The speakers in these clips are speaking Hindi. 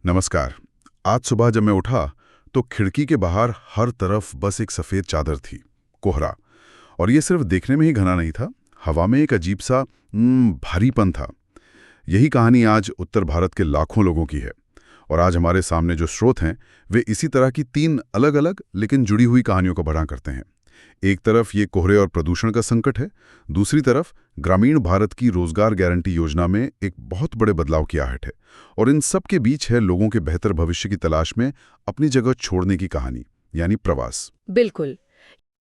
नमस्कार। आज सुबह जब मैं उठा तो खिड़की के बाहर हर तरफ बस एक सफेद चादर थी, कोहरा। और ये सिर्फ देखने में ही घना नहीं था, हवा में एक अजीब सा भारीपन था। यही कहानी आज उत्तर भारत के लाखों लोगों की है। और आज हमारे सामने जो स्रोत हैं वे इसी तरह की तीन अलग अलग लेकिन जुड़ी हुई कहानियों को बयां करते हैं। एक तरफ ये कोहरे और प्रदूषण का संकट है, दूसरी तरफ ग्रामीण भारत की रोजगार गारंटी योजना में एक बहुत बड़े बदलाव की आहट है, और इन सब के बीच है लोगों के बेहतर भविष्य की तलाश में अपनी जगह छोड़ने की कहानी, यानी प्रवास। बिल्कुल।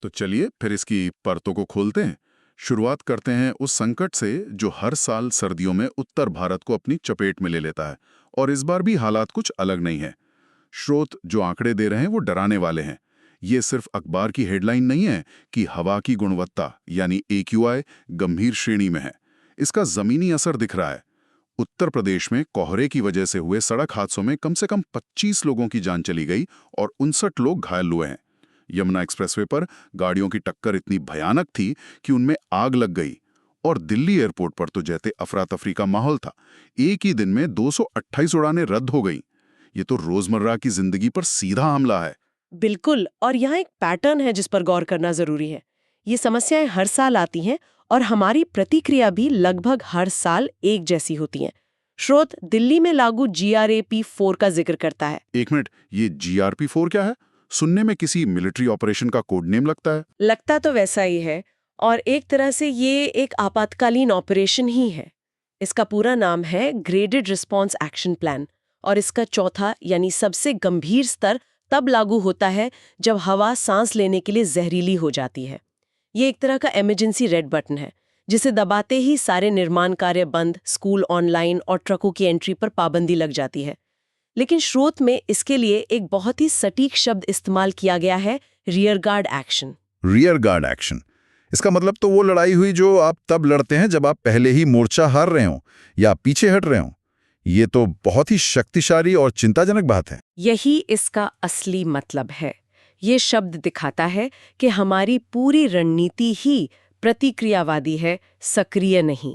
तो चलिए फिर इसकी परतों को खोलते हैं। शुरुआत करते हैं उस संकट से जो हर साल सर्दियों में उत्तर भारत को अपनी चपेट में ले लेता है। और इस बार भी हालात कुछ अलग नहीं है। स्रोत जो आंकड़े दे रहे हैं वो डराने वाले हैं। ये सिर्फ अखबार की हेडलाइन नहीं है कि हवा की गुणवत्ता यानी AQI गंभीर श्रेणी में है। इसका जमीनी असर दिख रहा है। उत्तर प्रदेश में कोहरे की वजह से हुए सड़क हादसों में कम से कम 25 लोगों की जान चली गई और 59 लोग घायल हुए हैं। यमुना एक्सप्रेसवे पर गाड़ियों की टक्कर इतनी भयानक थी कि उनमें आग लग गई। और दिल्ली एयरपोर्ट पर तो जैसे अफरा तफरी का माहौल था। एक ही दिन में 228 उड़ानें रद्द हो गईं। ये तो रोजमर्रा की जिंदगी पर सीधा हमला है। बिल्कुल, और यहाँ एक पैटर्न है जिस पर गौर करना जरूरी है। ये समस्याएं हर साल आती हैं और हमारी प्रतिक्रिया भी लगभग हर साल एक जैसी होती हैं। स्रोत दिल्ली में लागू GRAP-4 का जिक्र करता है। एक मिनट, ये GRP-4 क्या है? सुनने में किसी मिलिट्री ऑपरेशन का कोड नेम लगता है। लगता तो वैसा ही है, और एक तरह से ये एक आपातकालीन ऑपरेशन ही है। इसका पूरा नाम है ग्रेडेड रिस्पॉन्स एक्शन प्लान, और इसका चौथा यानी सबसे गंभीर स्तर तब लागू होता है जब हवा सांस लेने के लिए जहरीली हो जाती है। ये एक तरह का इमरजेंसी रेड बटन है, जिसे दबाते ही सारे निर्माण कार्य बंद, स्कूल ऑनलाइन और ट्रकों की एंट्री पर पाबंदी लग जाती है। लेकिन स्रोत में इसके लिए एक बहुत ही सटीक शब्द इस्तेमाल किया गया है, rear guard action. Rear guard action. इसका मतलब तो वो लड़ाई हुई जो आप तब लड़ते हैं जब आप पहले ही मोर्चा हार रहे हो या पीछे हट रहे हो। ये तो बहुत ही शक्तिशाली और चिंताजनक बात है। यही इसका असली मतलब है। ये शब्द दिखाता है कि हमारी पूरी रणनीति ही प्रतिक्रियावादी है, सक्रिय नहीं।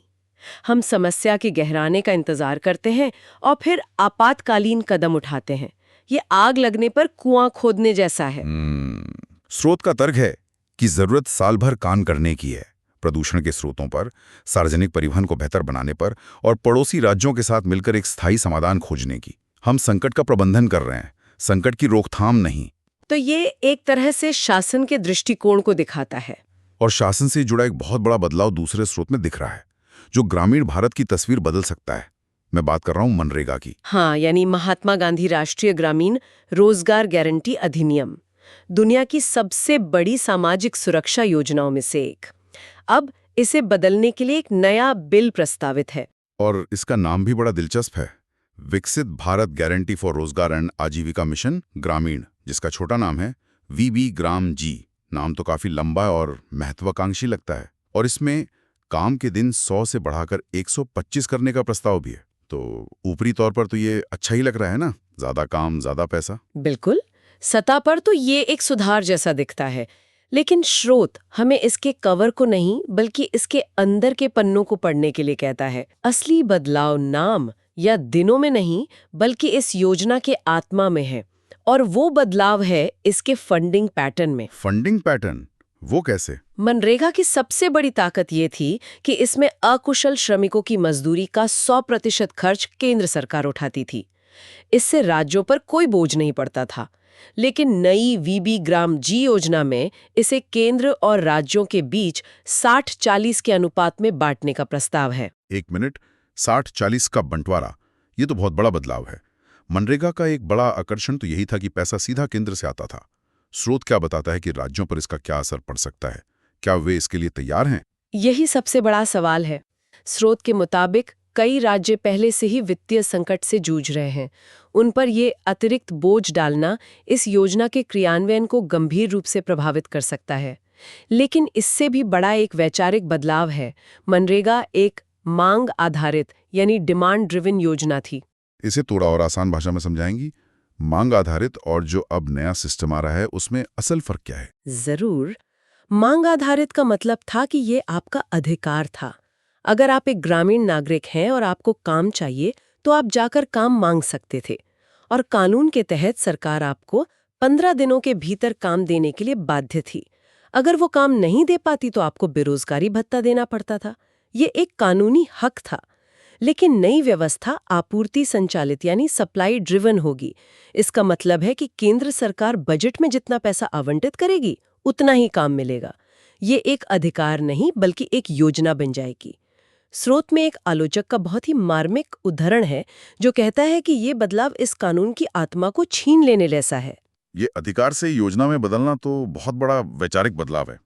हम समस्या के गहराने का इंतजार करते हैं और फिर आपातकालीन कदम उठाते हैं। ये आग लगने पर कुआं खोदने जैसा है। स्रोत का तर्क है कि जरूरत साल भर काम करने की है, प्रदूषण के स्रोतों पर, सार्वजनिक परिवहन को बेहतर बनाने पर और पड़ोसी राज्यों के साथ मिलकर एक स्थायी समाधान खोजने की। हम संकट का प्रबंधन कर रहे हैं, संकट की रोकथाम नहीं। तो ये एक तरह से शासन के दृष्टिकोण को दिखाता है। और शासन से जुड़ा एक बहुत बड़ा बदलाव दूसरे स्रोत में दिख रहा है, जो ग्रामीण भारत की तस्वीर बदल सकता है। मैं बात कर रहा हूं मनरेगा की। हाँ, यानी महात्मा गांधी राष्ट्रीय ग्रामीण रोजगार गारंटी अधिनियम, दुनिया की सबसे बड़ी सामाजिक सुरक्षा योजनाओं में से एक। अब इसे बदलने के लिए एक नया बिल प्रस्तावित है। और इसका नाम भी बड़ा दिलचस्प है, विकसित भारत गारंटी फॉर रोजगार एंड आजीविका मिशन ग्रामीण, जिसका छोटा नाम है VB ग्राम जी। नाम तो काफी लंबा और महत्वाकांक्षी लगता है। और इसमें काम के दिन 100 से बढ़ाकर 125 करने का प्रस्ताव भी है। तो ऊपरी तौर पर तो ये अच्छा ही लग रहा है ना, ज्यादा काम ज्यादा पैसा। बिल्कुल, सतह पर तो ये एक सुधार जैसा दिखता है, लेकिन स्रोत हमें इसके कवर को नहीं बल्कि इसके अंदर के पन्नों को पढ़ने के लिए कहता है। असली बदलाव नाम या दिनों में नहीं बल्कि इस योजना के आत्मा में है, और वो बदलाव है इसके फंडिंग पैटर्न में। फंडिंग पैटर्न वो कैसे? मनरेगा की सबसे बड़ी ताकत ये थी कि इसमें अकुशल श्रमिकों की मजदूरी का 100% खर्च केंद्र सरकार उठाती थी। इससे राज्यों पर कोई बोझ नहीं पड़ता था। लेकिन नई VB ग्राम जी योजना में इसे केंद्र और राज्यों के बीच 60-40 के अनुपात में बांटने का प्रस्ताव है। एक मिनट, 60-40 का बंटवारा, ये तो बहुत बड़ा बदलाव है। मनरेगा का एक बड़ा आकर्षण तो यही था कि पैसा सीधा केंद्र से आता था। स्रोत क्या बताता है कि राज्यों पर इसका क्या असर पड़ सकता है? क्या वे इसके लिए तैयार हैं? यही सबसे बड़ा सवाल है। स्रोत के मुताबिक कई राज्य पहले से ही वित्तीय संकट से जूझ रहे हैं। उन पर ये अतिरिक्त बोझ डालना इस योजना के क्रियान्वयन को गंभीर रूप से प्रभावित कर सकता है। लेकिन इससे भी बड़ा एक वैचारिक बदलाव है। मनरेगा एक मांग आधारित यानी डिमांड ड्रिवन योजना थी। इसे थोड़ा और आसान भाषा में समझाएंगी? मांग आधारित और जो अब नया सिस्टम आ रहा है उसमें असल फर्क क्या है? जरूर। मांग आधारित का मतलब था कि ये आपका अधिकार था। अगर आप एक ग्रामीण नागरिक हैं और आपको काम चाहिए तो आप जाकर काम मांग सकते थे। और कानून के तहत सरकार आपको 15 दिनों के भीतर काम देने के लिए बाध्य थी। अगर वो काम नहीं दे पाती तो आपको बेरोजगारी भत्ता देना पड़ता था। ये एक कानूनी हक था। लेकिन नई व्यवस्था आपूर्ति संचालित यानी सप्लाई ड्रिवन होगी। इसका मतलब है कि केंद्र सरकार बजट में जितना पैसा आवंटित करेगी उतना ही काम मिलेगा। ये एक अधिकार नहीं बल्कि एक योजना बन जाएगी। स्रोत में एक आलोचक का बहुत ही मार्मिक उदाहरण है जो कहता है कि ये बदलाव इस कानून की आत्मा को छीन लेने जैसा है। ये अधिकार से योजना में बदलना तो बहुत बड़ा वैचारिक बदलाव है,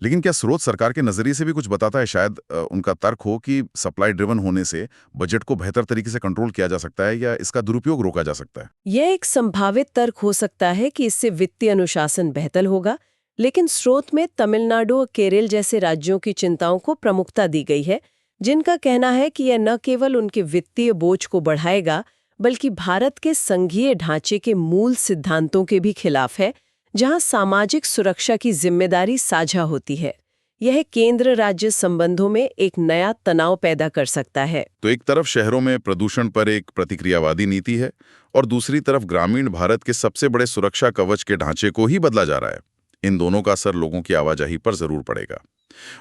लेकिन क्या स्रोत सरकार के नजरिए से भी कुछ बताता है? शायद उनका तर्क हो कि सप्लाई ड्रिवन होने से बजट को बेहतर तरीके से कंट्रोल किया जा सकता है या इसका दुरुपयोग रोका जा सकता है। यह एक संभावित तर्क हो सकता है कि इससे वित्तीय अनुशासन बेहतर होगा, लेकिन स्रोत में तमिलनाडु और केरल जैसे राज्यों की चिंताओं को प्रमुखता दी गई है, जिनका कहना है कि यह न केवल उनके वित्तीय बोझ को बढ़ाएगा बल्कि भारत के संघीय ढांचे के मूल सिद्धांतों के भी खिलाफ है, जहां सामाजिक सुरक्षा की जिम्मेदारी साझा होती है। यह केंद्र राज्य संबंधों में एक नया तनाव पैदा कर सकता है। तो एक तरफ शहरों में प्रदूषण पर एक प्रतिक्रियावादी नीति है और दूसरी तरफ ग्रामीण भारत के सबसे बड़े सुरक्षा कवच के ढांचे को ही बदला जा रहा है। इन दोनों का असर लोगों की आवाजाही पर जरूर पड़ेगा।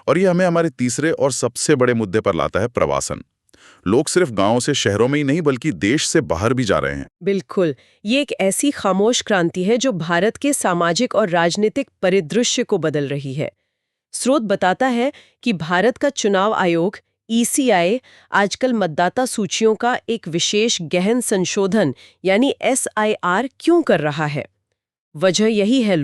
और ये हमें हमारे तीसरे और सबसे बड़े मुद्दे पर लाता है, प्रवासन। लोग सिर्फ गांवों से शहरों में ही नहीं बल्कि देश से बाहर भी जा रहे हैं। बिल्कुल, ये एक ऐसी खामोश क्रांति है जो भारत के सामाजिक और राजनीतिक परिदृश्य को बदल रही है। स्रोत बताता है कि भारत का चुनाव आयोग ECI आजकल मतदाता सूचियों का एक विशेष गहन संशोधन यानी SIR क्यों कर रहा है। वजह यही है,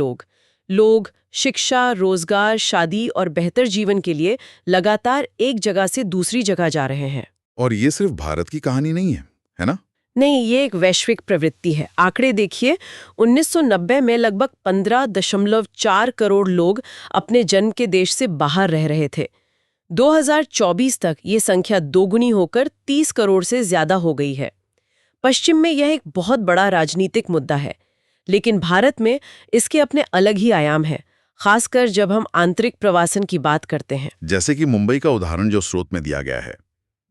लोग शिक्षा, रोजगार, शादी और बेहतर जीवन के लिए लगातार एक जगह से दूसरी जगह जा रहे हैं। और ये सिर्फ भारत की कहानी नहीं है ना? नहीं, ये एक वैश्विक प्रवृत्ति है। आंकड़े देखिए, 1990 में लगभग 15.4 करोड़ लोग अपने जन्म के देश से बाहर रह रहे थे। 2024 तक ये संख्या दोगुनी होकर 30 करोड़ से ज्यादा हो गई है। पश्चिम में यह एक बहुत बड़ा राजनीतिक मुद्दा है, लेकिन भारत में इसके अपने अलग ही आयाम हैं, खासकर जब हम आंतरिक प्रवासन की बात करते हैं। जैसे कि मुंबई का उदाहरण जो स्रोत में दिया गया है,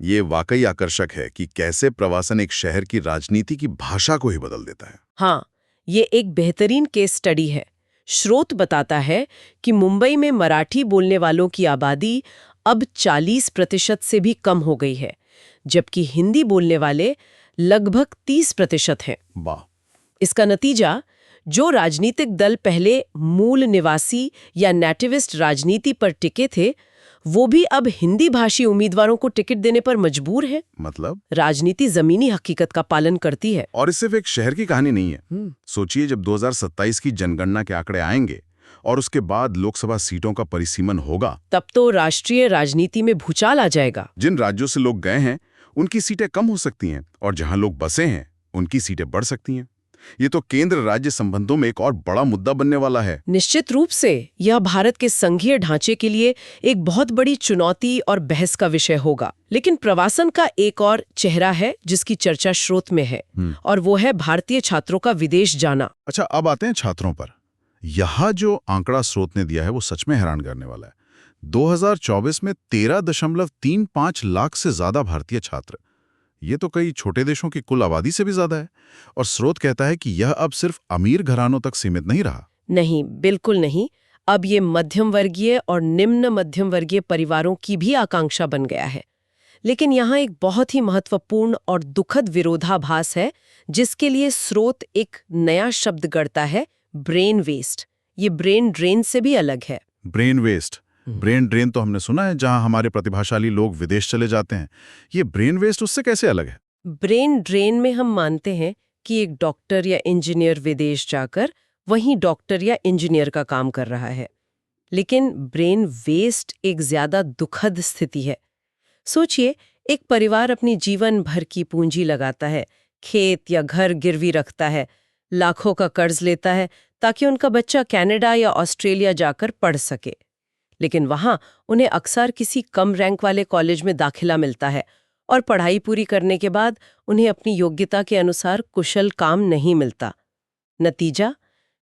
ये वाकई आकर्षक है कि कैसे प्रवासन एक शहर की राजनीति की भाषा को ही बदल देता है। हाँ, ये एक बेहतरीन केस स्टडी है। स्रोत बताता है कि मुंबई में मराठी बोलने वालों की आबादी अब 40% से भी कम हो गई है, जबकि हिंदी बोलने वाले लगभग 30% हैं। वाह! इसका नतीजा, जो राजनीतिक दल पहले मूल निवासी या नेटिविस्ट राजनीति पर टिके थे, वो भी अब हिंदी भाषी उम्मीदवारों को टिकट देने पर मजबूर है। मतलब राजनीति जमीनी हकीकत का पालन करती है। और इस सिर्फ एक शहर की कहानी नहीं है। सोचिए, जब 2027 की जनगणना के आंकड़े आएंगे और उसके बाद लोकसभा सीटों का परिसीमन होगा, तब तो राष्ट्रीय राजनीति में भूचाल आ जाएगा। जिन राज्यों से लोग गए हैं उनकी सीटें कम हो सकती हैं और जहां लोग बसे हैं उनकी सीटें बढ़ सकती हैं। ये तो केंद्र राज्य संबंधों में एक और बड़ा मुद्दा बनने वाला है। निश्चित रूप से यह भारत के संघीय ढांचे के लिए एक बहुत बड़ी चुनौती और बहस का विषय होगा। लेकिन प्रवासन का एक और चेहरा है जिसकी चर्चा स्रोत में है, और वो है भारतीय छात्रों का विदेश जाना। अच्छा, अब आते हैं छात्रों पर। यहाँ जो आंकड़ा स्रोत ने दिया है वो सच में हैरान करने वाला है। 2024 में 13.35 लाख से ज्यादा भारतीय छात्र। ये तो कई छोटे देशों की कुल आबादी से भी ज्यादा है। और स्रोत कहता है कि यह अब सिर्फ अमीर घरानों तक सीमित नहीं रहा। नहीं, बिल्कुल नहीं। अब ये मध्यम वर्गीय और निम्न मध्यम वर्गीय परिवारों की भी आकांक्षा बन गया है। लेकिन यहाँ एक बहुत ही महत्वपूर्ण और दुखद विरोधाभास है, जिसके लिए स्रोत एक नया शब्द गढ़ता है, ब्रेन वेस्ट। ये ब्रेन ड्रेन से भी अलग है। ब्रेन वेस्ट, ब्रेन ड्रेन तो हमने सुना है, जहां हमारे प्रतिभाशाली लोग विदेश चले जाते हैं। ये ब्रेन वेस्ट उससे कैसे अलग है? ब्रेन ड्रेन में हम मानते हैं कि एक डॉक्टर या इंजीनियर विदेश जाकर वहीं डॉक्टर या इंजीनियर का काम कर रहा है। लेकिन ब्रेन वेस्ट एक ज्यादा दुखद स्थिति है। सोचिए, एक परिवार अपनी जीवन भर की पूंजी लगाता है, खेत या घर गिरवी रखता है, लाखों का कर्ज लेता है ताकि उनका बच्चा कनाडा या ऑस्ट्रेलिया जाकर पढ़ सके। लेकिन वहां उन्हें अक्सर किसी कम रैंक वाले कॉलेज में दाखिला मिलता है और पढ़ाई पूरी करने के बाद उन्हें अपनी योग्यता के अनुसार कुशल काम नहीं मिलता। नतीजा,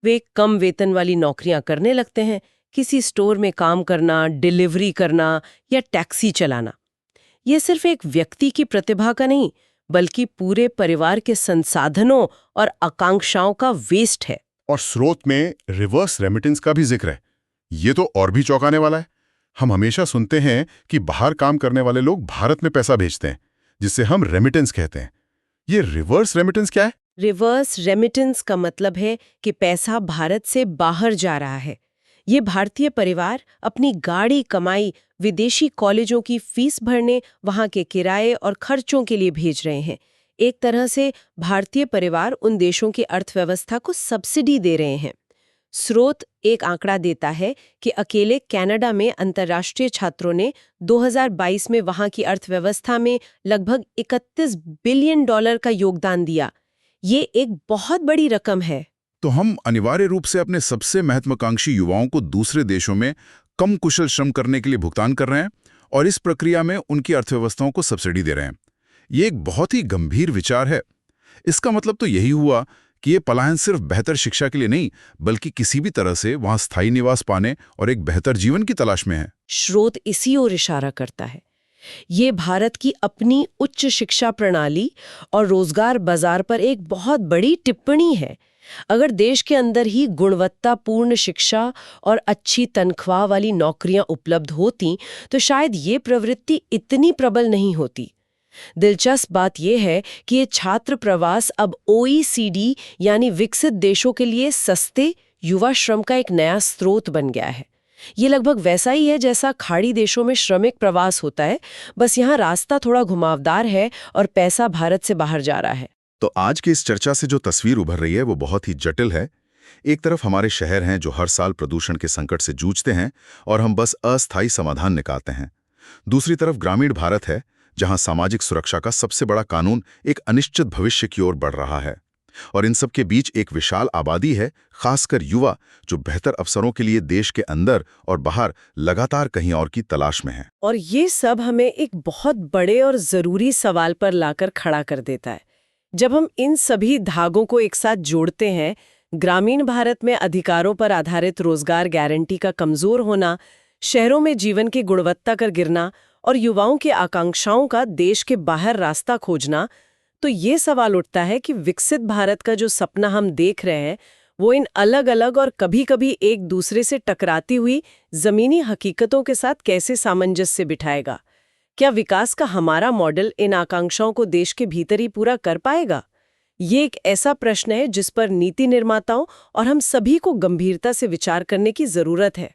वे कम वेतन वाली नौकरियां करने लगते हैं, किसी स्टोर में काम करना, डिलीवरी करना या टैक्सी चलाना। यह सिर्फ एक व्यक्ति की प्रतिभा का नहीं, बल्कि पूरे परिवार के संसाधनों और आकांक्षाओं का वेस्ट है। और स्रोत में रिवर्स रेमिटेंस का भी जिक्र है। ये तो और भी चौंकाने वाला है। हम हमेशा सुनते हैं कि बाहर काम करने वाले लोग भारत में पैसा भेजते हैं, जिसे हम रेमिटेंस कहते हैं। ये रिवर्स रेमिटेंस क्या है? रिवर्स रेमिटेंस का मतलब है कि पैसा भारत से बाहर जा रहा है। ये भारतीय परिवार अपनी गाड़ी कमाई विदेशी कॉलेजों की फीस भरने, वहां के किराए और खर्चों के लिए भेज रहे हैं। एक तरह से भारतीय परिवार उन देशों की अर्थव्यवस्था को सब्सिडी दे रहे हैं। स्रोत एक आंकड़ा देता है कि अकेले कनाडा में अंतर्राष्ट्रीय छात्रों ने 2022 में वहां की अर्थव्यवस्था में लगभग $31 बिलियन का योगदान दिया। ये एक बहुत बड़ी रकम है। तो हम अनिवार्य रूप से अपने सबसे महत्वाकांक्षी युवाओं को दूसरे देशों में कम कुशल श्रम करने के लिए भुगतान कर रहे हैं और इस प्रक्रिया में उनकी अर्थव्यवस्थाओं को सब्सिडी दे रहे हैं। ये एक बहुत ही गंभीर विचार है। इसका मतलब तो यही हुआ कि ये पलायन सिर्फ बेहतर शिक्षा के लिए नहीं, बल्कि किसी भी तरह से वहां स्थायी निवास पाने और एक बेहतर जीवन की तलाश में है। स्रोत इसी ओर इशारा करता है। ये भारत की अपनी उच्च शिक्षा प्रणाली और रोजगार बाजार पर एक बहुत बड़ी टिप्पणी है। अगर देश के अंदर ही गुणवत्तापूर्ण शिक्षा और अच्छी तनख्वाह वाली नौकरियां उपलब्ध होती तो शायद ये प्रवृत्ति इतनी प्रबल नहीं होती। दिलचस्प बात यह है कि ये छात्र प्रवास अब OECD यानी विकसित देशों के लिए सस्ते युवा श्रम का एक नया स्रोत बन गया है। ये लगभग वैसा ही है जैसा खाड़ी देशों में श्रमिक प्रवास होता है, बस यहाँ रास्ता थोड़ा घुमावदार है और पैसा भारत से बाहर जा रहा है। तो आज की इस चर्चा से जो तस्वीर उभर रही है वो बहुत ही जटिल है। एक तरफ हमारे शहर हैं जो हर साल प्रदूषण के संकट से जूझते हैं और हम बस अस्थायी समाधान निकालते हैं। दूसरी तरफ ग्रामीण भारत है, जहां सामाजिक सुरक्षा का सबसे बड़ा कानून एक अनिश्चित भविष्य की ओर बढ़ रहा है। और इन सब के बीच एक विशाल आबादी है, खासकर युवा, जो बेहतर अवसरों के लिए देश के अंदर और बाहर लगातार कहीं और की तलाश में है। और ये सब हमें एक बहुत बड़े और जरूरी सवाल पर लाकर खड़ा कर देता है। जब हम इन सभी धागों को एक साथ जोड़ते हैं, ग्रामीण भारत में अधिकारों पर आधारित रोजगार गारंटी का कमजोर होना, शहरों में जीवन की गुणवत्ता का गिरना और युवाओं की आकांक्षाओं का देश के बाहर रास्ता खोजना, तो ये सवाल उठता है कि विकसित भारत का जो सपना हम देख रहे हैं वो इन अलग अलग और कभी-कभी एक दूसरे से टकराती हुई जमीनी हकीकतों के साथ कैसे सामंजस्य बिठाएगा। क्या विकास का हमारा मॉडल इन आकांक्षाओं को देश के भीतर ही पूरा कर पाएगा? ये एक ऐसा प्रश्न है जिस पर नीति निर्माताओं और हम सभी को गंभीरता से विचार करने की जरूरत है।